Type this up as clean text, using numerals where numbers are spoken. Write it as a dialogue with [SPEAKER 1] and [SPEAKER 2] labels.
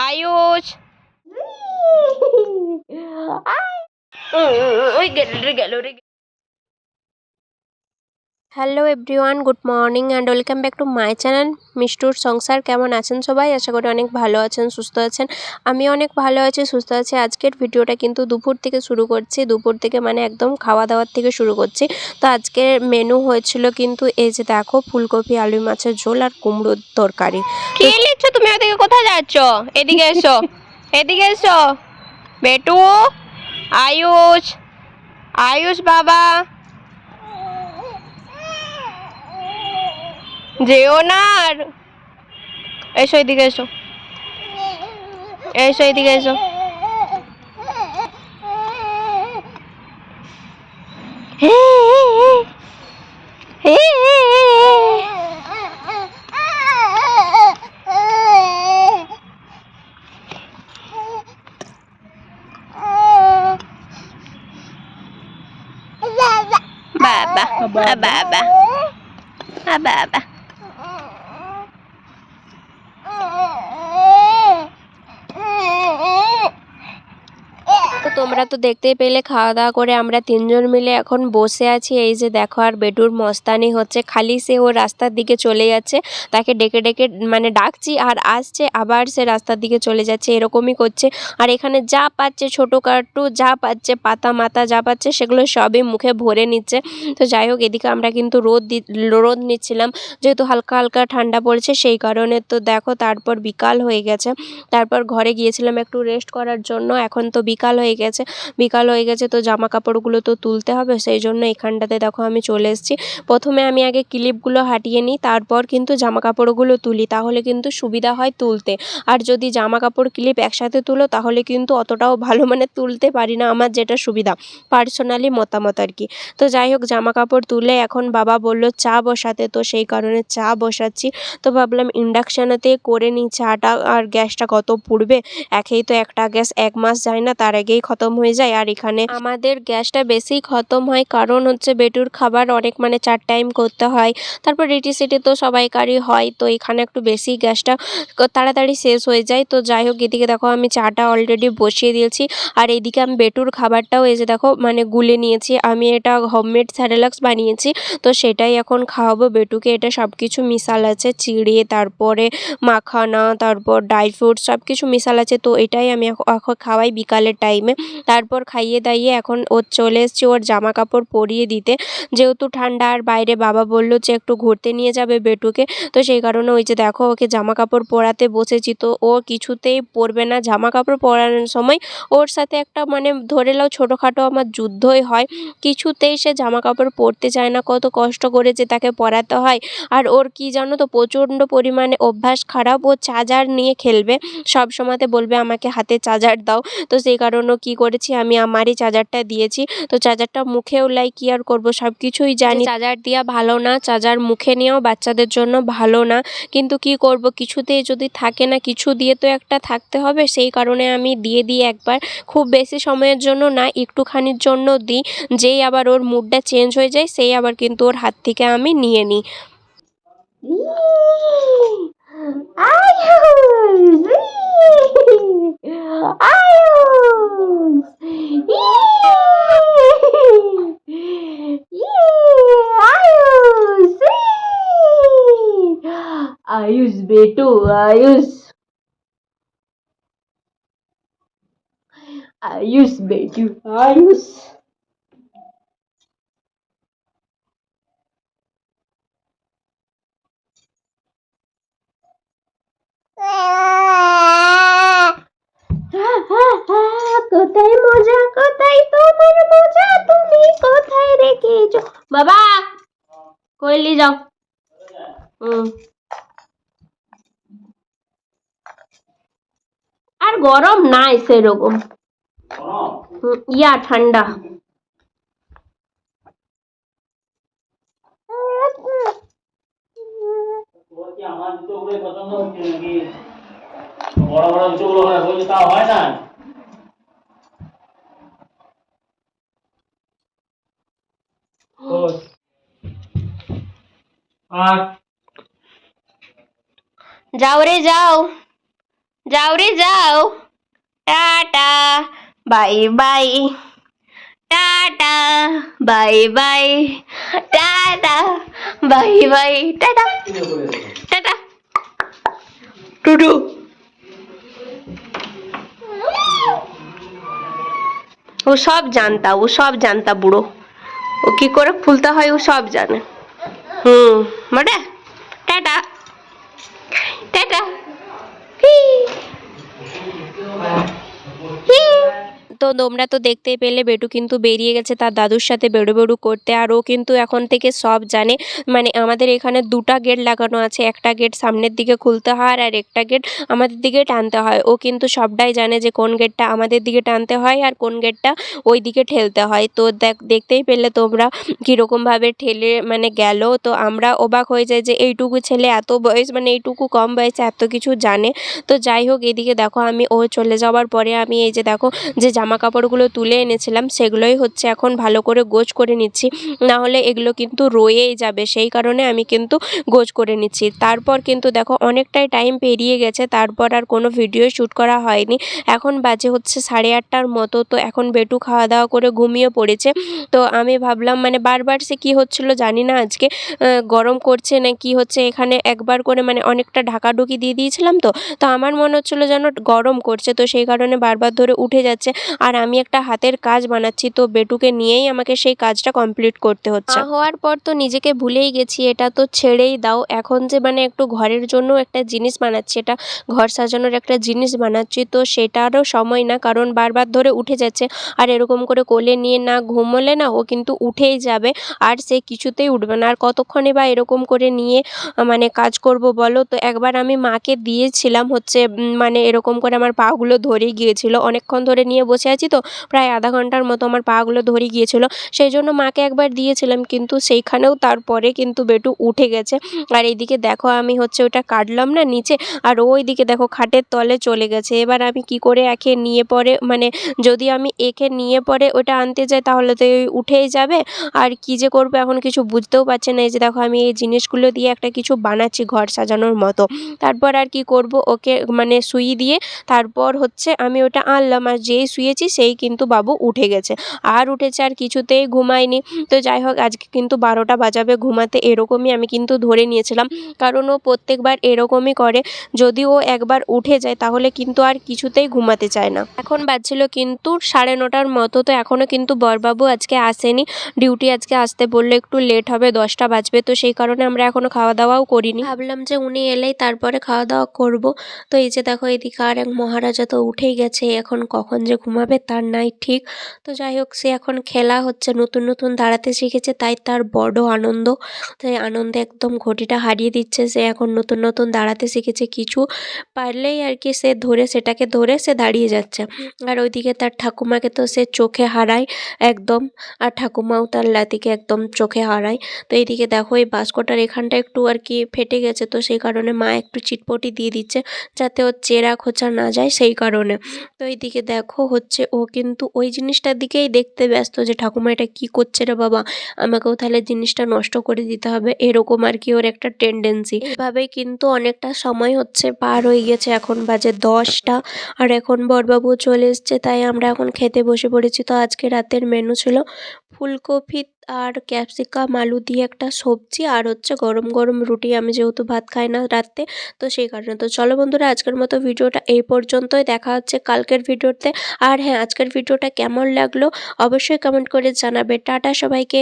[SPEAKER 1] আয়ুষ ওই গেল রে। Hello everyone, good morning and welcome back to my channel মিষ্টুর সংসার। কেমন আছেন সবাই? আশা করি অনেক ভালো আছেন, সুস্থ আছেন। আমি অনেক ভালো আছি, সুস্থ আছি। আজকের ভিডিওটা কিন্তু দুপুর থেকে শুরু করছি, দুপুর থেকে মানে একদম খাওয়া দাওয়ার থেকে শুরু করছি। তো আজকের মেনু হয়েছিল কিন্তু এই যে দেখো, ফুলকপি আলু মাছের ঝোল আর কুমড়োর তরকারি। কি লিখছ তুমি? ওদিকে কোথায় যাচ্ছ? এদিকে এসো, এদিকে এসো। বেটু, আয়ুষ, আয়ুষ বাবা, যেও না। আর এসো, এদিকে এসো, এসো এদিকে এসো। বাবা বাবা বাবা। তো তোমরা তো দেখতেই পেলে, খাওয়া দাওয়া করে আমরা তিনজন মিলে এখন বসে আছি। এই যে দেখো, আর বেটুর মস্তানি হচ্ছে, খালি সে ও রাস্তার দিকে চলে যাচ্ছে, তাকে ডেকে ডেকে মানে ডাকছি আর আসছে, আবার সে রাস্তার দিকে চলে যাচ্ছে, এরকমই করছে। আর এখানে যা পাচ্ছে ছোটোখাটো, যা পাচ্ছে পাতা মাতা যা পাচ্ছে সেগুলো সবই মুখে ভরে নিচ্ছে। তো যাই হোক, এদিকে আমরা কিন্তু রোদ নিচ্ছিলাম, যেহেতু হালকা হালকা ঠান্ডা পড়েছে সেই কারণে। তো দেখো, তারপর বিকাল হয়ে গেছে, তারপর ঘরে গিয়েছিলাম একটু রেস্ট করার জন্য। এখন তো বিকাল হয়ে গেছে, তো জামা কাপড়গুলো তো তুলতে হবে, সেই জন্য এখানটাতে দেখো আমি চলে এসেছি। প্রথমে আমি আগে ক্লিপগুলো হাটিয়ে নিই, তারপর কিন্তু জামা কাপড়গুলো তুলি, তাহলে কিন্তু সুবিধা হয় তুলতে। আর যদি জামা কাপড় ক্লিপ একসাথে তুলো তাহলে কিন্তু অতটাও ভালো মানে তুলতে পারি না, আমার যেটা সুবিধা, পার্সোনালি মতামত আর কি। তো যাই হোক, জামা কাপড় তুলে এখন বাবা বললো চা বসাতে, তো সেই কারণে চা বসাচ্ছি। তো ভাবলাম ইন্ডাকশানেতে করে নিই চাটা, আর গ্যাসটা কত পুড়বে, একেই তো একটা গ্যাস 1 মাস যায় না, তার আগেই খতম হয়ে যায়। আর এখানে আমাদের গ্যাসটা বেশি খতম হয়, কারণ হচ্ছে বেটুর খাবার অনেক মানে 4 টাইম করতে হয়, তারপর রিটি সিটি তো সবাইকারই হয়, তো এখানে একটু বেশি গ্যাসটা তাড়াতাড়ি শেষ হয়ে যায়। তো যাই হোক, এদিকে দেখো আমি চাটা অলরেডি বসিয়ে দিয়েছি, আর এইদিকে আমি বেটুর খাবারটাও এই যে দেখো মানে গুলে নিয়েছি। আমি এটা হোমমেড স্যারেলাক্স বানিয়েছি, তো সেটাই এখন খাওয়াবো বেটুকে। এটা সব কিছু মিশাল আছে, চিড়ে, তারপরে মাখানা, তারপর ড্রাই ফ্রুটস সব কিছু মিশাল আছে। তো এটাই আমি এখন খাওয়াই বিকালের টাইমে। তারপর খাইয়ে দাইয়ে এখন ও চলে এসেছি ওর জামা কাপড় পরিয়ে দিতে, যেহেতু ঠান্ডা, আর বাইরে বাবা বললো যে একটু ঘুরতে নিয়ে যাবে বেটুকে। তো সেই কারণে ওই যে দেখো, ওকে জামা কাপড় পরাতে বসেছি। তো ও কিছুতেই পরবে না জামা কাপড় পরানোর সময়, ওর সাথে একটা মানে ধরে নাও ছোটোখাটো আমার যুদ্ধই হয়, কিছুতেই সে জামা কাপড় পরতে চায় না। কত কষ্ট করে যে তাকে পরাতে হয়। আর ওর কি জানো তো, প্রচণ্ড পরিমাণে অভ্যাস খারাপ, ও চার্জার নিয়ে খেলবে, সব সময়তে বলবে আমাকে হাতে চার্জার দাও। তো সেই কারণেও কী করেছি, আমি আমারই চার্জারটা দিয়েছি। তো চার্জারটা মুখেও লাই, কী আর করবো, সব কিছুই জানি চার্জার দেওয়া ভালো না, চার্জার মুখে নেওয়াও বাচ্চাদের জন্য ভালো না, কিন্তু কি করব, কিছুতেই যদি থাকে না, কিছু দিয়ে তো একটা থাকতে হবে। সেই কারণে আমি দিয়ে দিই একবার, খুব বেশি সময়ের জন্য না, একটুখানির জন্য দিই। যেই আবার ওর মুডটা চেঞ্জ হয়ে যায়, সেই আবার কিন্তু ওর হাত থেকে আমি নিয়ে নিই।
[SPEAKER 2] आयुष बेटू आयुष आयुष बेटू आयुष কোথায় মজা, কোথায় তোমার মজা, তুমি কোথায় রেখেছো বাবা, কইলি যাও। আর গরম নাই সেরকম, ইয়া ঠান্ডা। আমার জুতোগুলো পছন্দ হচ্ছে নাকি? বড় বড় জুতোগুলো হয়, বলছে তাও হয় না।
[SPEAKER 1] যাও রে যাও, যাও রে যাও, tata, bye bye, tata, bye bye, tata, bye bye, tata, tata, টুটু। ও সব জানতা বুড়ো, ও কি করে খুলতে হয় ও সব জানে। মোটে, টাটা, টাটা, হি। হি। তো তোমরা তো দেখতেই পেলে বেটু কিন্তু বেরিয়ে গেছে তার দাদুর সাথে বেড়ু বেড়ু করতে, আর ও কিন্তু এখন থেকে সব জানে। মানে আমাদের এখানে 2টা গেট লাগানো আছে, একটা গেট সামনের দিকে খুলতে হয় আর একটা গেট আমাদের দিকে টানতে হয়। ও কিন্তু সবটাই জানে যে কোন গেটটা আমাদের দিকে টানতে হয় আর কোন গেটটা ওই দিকে ঠেলতে হয়। তো দেখতেই পেলে তোমরা কীরকমভাবে ঠেলে মানে গেল। তো আমরা অবাক হয়ে যাই যে এইটুকু ছেলে এত বয়স, মানে এইটুকু কম বয়সে এত কিছু জানে। তো যাই হোক, এদিকে দেখো আমি ও চলে যাওয়ার পরে আমি এই যে দেখো যে জামা কাপড়গুলো তুলে এনেছিলাম সেগুলোই হচ্ছে এখন ভালো করে গোছ করে নিচ্ছি, না হলে এগুলো কিন্তু রয়েই যাবে, সেই কারণে আমি কিন্তু গোছ করে নিচ্ছি। তারপর কিন্তু দেখো অনেকটাই টাইম পেরিয়ে গেছে, তারপর আর কোনো ভিডিও শ্যুট করা হয়নি। এখন বাজে হচ্ছে 8:30টার মতো। তো এখন বেটু খাওয়া দাওয়া করে ঘুমিয়ে পড়েছে। তো আমি ভাবলাম মানে বারবার সে কী হচ্ছিল জানি না আজকে, গরম করছে না কি হচ্ছে, এখানে একবার করে মানে অনেকটা ঢাকাঢুকি দিয়ে দিয়েছিলাম। তো তো আমার মনে হচ্ছিলো যেন গরম করছে, তো সেই কারণে বারবার ধরে উঠে যাচ্ছে। আর আমি একটা হাতের কাজ বানাচ্ছি, তো বেটুকে নিয়েই আমাকে সেই কাজটা কমপ্লিট করতে হচ্ছে। হওয়ার পর তো নিজেকে ভুলেই গেছি, এটা তো ছেড়েই দাও। এখন যে মানে একটু ঘরের জন্য একটা জিনিস বানাচ্ছি, এটা ঘর সাজানোর একটা জিনিস বানাচ্ছি, তো সেটারও সময় না, কারণ বারবার ধরে উঠে যাচ্ছে। আর এরকম করে কোলে নিয়ে না ঘুমোলে না ও কিন্তু উঠেই যাবে, আর সে কিছুতেই উঠবে না। আর কতক্ষণই বা এরকম করে নিয়ে মানে কাজ করব বলো। তো একবার আমি মাকে দিয়েছিলাম হচ্ছে মানে এরকম করে আমার পাগুলো ধরে গিয়েছিল, অনেকক্ষণ ধরে নিয়ে বসে আছি তো প্রায় আধা ঘন্টার মতো আমার পাগুলো ধরে গিয়েছিল, সেই জন্য মাকে একবার দিয়েছিলাম, কিন্তু সেইখানেও তারপরে কিন্তু বেটু উঠে গেছে। আর এইদিকে দেখো আমি হচ্ছে ওটা কাটলাম না নিচে, আর ওই দিকে দেখো খাটের তলে চলে গেছে। এবার আমি কি করে একে নিয়ে পরে মানে যদি আমি একে নিয়ে পরে ওটা আনতে যাই তাহলে তো উঠেই যাবে, আর কি যে করবো এখন কিছু বুঝতেও পারছি না। এই যে দেখো আমি এই জিনিসগুলো দিয়ে একটা কিছু বানাচ্ছি ঘর সাজানোর মতো। তারপর আর কি করব, ওকে মানে সুই দিয়ে তারপর হচ্ছে আমি ওটা আনলাম, আর যেই শুয়েছি সেই কিন্তু বাবু উঠে গেছে, আর উঠেছে আর কিছুতেই ঘুমায়নি। তো যাই হোক আজকে কিন্তু 12টা বাজাবে ঘুমাতে, এরকমই আমি কিন্তু ধরে নিয়েছিলাম, কারণ ও প্রত্যেকবার এরকমই করে, যদি ও একবার উঠে যায় তাহলে কিন্তু আর কিছুতেই ঘুমাতে চায় না। এখন বাজছিল কিন্তু 9:30টার মতো, তো এখনও কিন্তু বরবাবু আজকে আসেনি, ডিউটি আজকে আসতে বললে একটু লেট হবে, 10টা বাজবে। তো সেই কারণে আমরা এখনও খাওয়া দাওয়াও করিনি, ভাবলাম যে উনি এলেই তারপরে খাওয়া দাওয়া করব। তো এই যে দেখো এদিকে আর এক মহারাজা তো উঠেই গেছে, এখন কখন যে ঘুমাবে তার নাই ঠিক। তো যাই হোক সে এখন খেলা হচ্ছে, নতুন নতুন দাঁড়াতে শিখেছে তাই তার বড় আনন্দ, তাই আনন্দে একদম ঘটিটা হারিয়ে দিচ্ছে। সে এখন নতুন নতুন দাঁড়াতে শিখেছে, কিছু পারলেই আর কি সে সেটাকে ধরে সে দাঁড়িয়ে যাচ্ছে। আর ওইদিকে তার ঠাকুমাকে তো সে চোখে হারায় একদম, আর ঠাকুমাও তার লাতিকে একদম চোখে হারায়। তো এইদিকে দেখো এই বাস্কটার এখানটা একটু আর কি ফেটে গেছে, তো সেই কারণে মা একটু চিটপটি দিয়ে দিচ্ছে যাতে ওর চেরা খোঁচা না যায় সেই কারণে। তো এইদিকে দেখো হচ্ছে ও কিন্তু ওই জিনিসটার দিকেই দেখতে ব্যস্ত যে ঠাকুমা এটা কী করছে রে বাবা, আমাকেও তাহলে জিনিসটা নষ্ট করে দিতে হবে, এরকম আর কি ওর একটা টেন্ডেন্সি। এইভাবেই কিন্তু অনেকটা সময় হচ্ছে পার হয়ে গেছে, এখন বাজে 10টা, আর এখন বরবাবু চলে এসছে, তাই আমরা এখন খেতে বসে পড়েছি। তো আজকে রাতের মেনু ছিল ফুলকপি আর ক্যাপসিকাম আলু দিয়ে একটা সবজি, আর হচ্ছে গরম গরম রুটি, আমি যেহেতু ভাত খাই না রাতে, তো সেই কারণে। তো চলো বন্ধুরা আজকের মতো ভিডিওটা এই পর্যন্তই, দেখা হচ্ছে কালকের ভিডিওতে। আর হ্যাঁ, আজকের ভিডিওটা কেমন লাগলো অবশ্যই কমেন্ট করে জানাবে। টাটা সবাইকে।